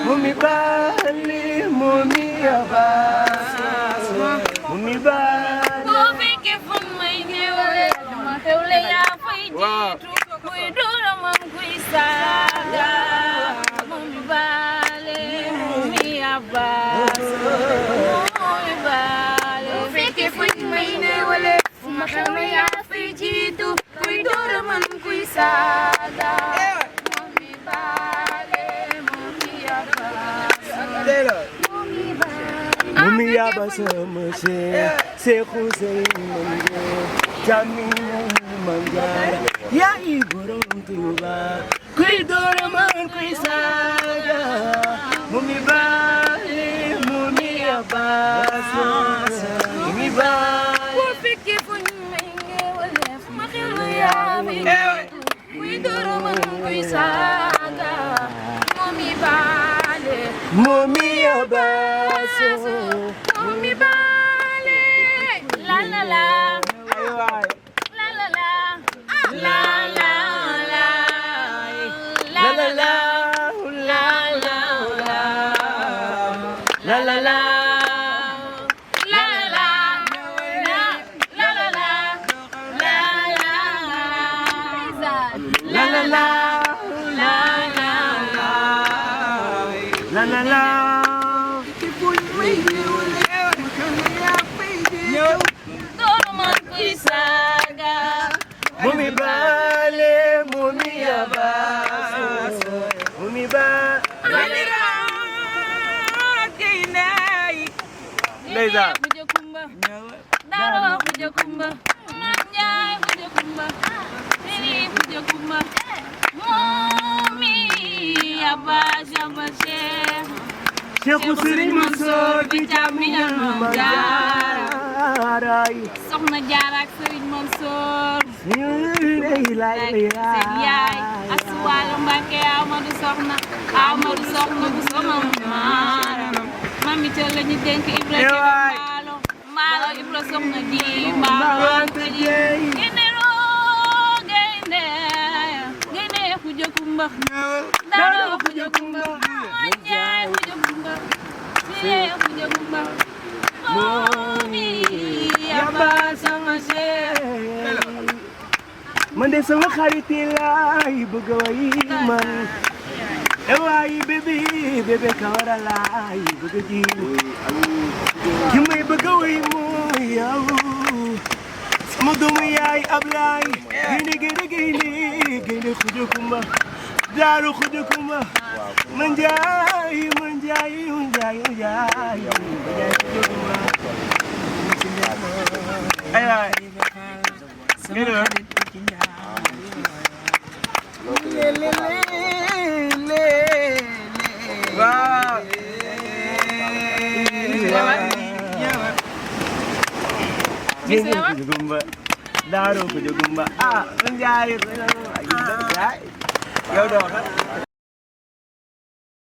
Mumi bale, mumi abasa, mumi bale. Mumi ke fun may newale, matewle ya fay jitu, kuy dura mam kuy saga. Mumi bale, mumi abasa, mumi bale. Mumi ke fun may newale, matewle ya fay jitu, kuy dura mam kuy saga. Mumi bale, mumi abasa. Mumi abasa mase, se khusay manje, jamina manjara, ya iburum tuba, kuy dora man kuy saga. Mumi bale, mumi abasa, mumi bale. Wafiki fun mainge wale, makilu ya bitu, kuy dora man kuy saga. Mumi bale, Mumi abasa, mumi bale, la la la. ay La la la, la la la, la la la, la la la, la la la, la la la, la la la, la la la, la la la, la la la. Todo man kuy saga. Mumi bale, mumi abasa, mumi ba. Leza. Buja kumba, daro buja kumba, manjay buja kumba, nini buja kumba, mumi abasha bashe. Cheikh Serigne Mansour bi jamiñal manjaray. Soxna Jaara ak Serigne Mansour. Lay seen yaay Asuwaalo Mbàkke Amadou Soxna bu sama maaram. Mami Thiel la ñu dénk Ibra Mbaalo Ibra Soxna ji Mbaalo Anta ji. Gaynde Xuja Kumba. Daro Xuja Kumba. Manjaay Xuja Kumba. Siré Xuja Kumba. Momi yaba sama man de sama xarit yi laay bëgg a way man waay bébé Kawara laay bëgg a ji ki may bëgg a way mooy yow sama doomu yaay Ablaay gaynde Xuja Kumba Daaru Xuja Kumba man jaay Xuja Kumba ay waay Gumba Daaru Xuja Kumba ah Njaay yow doo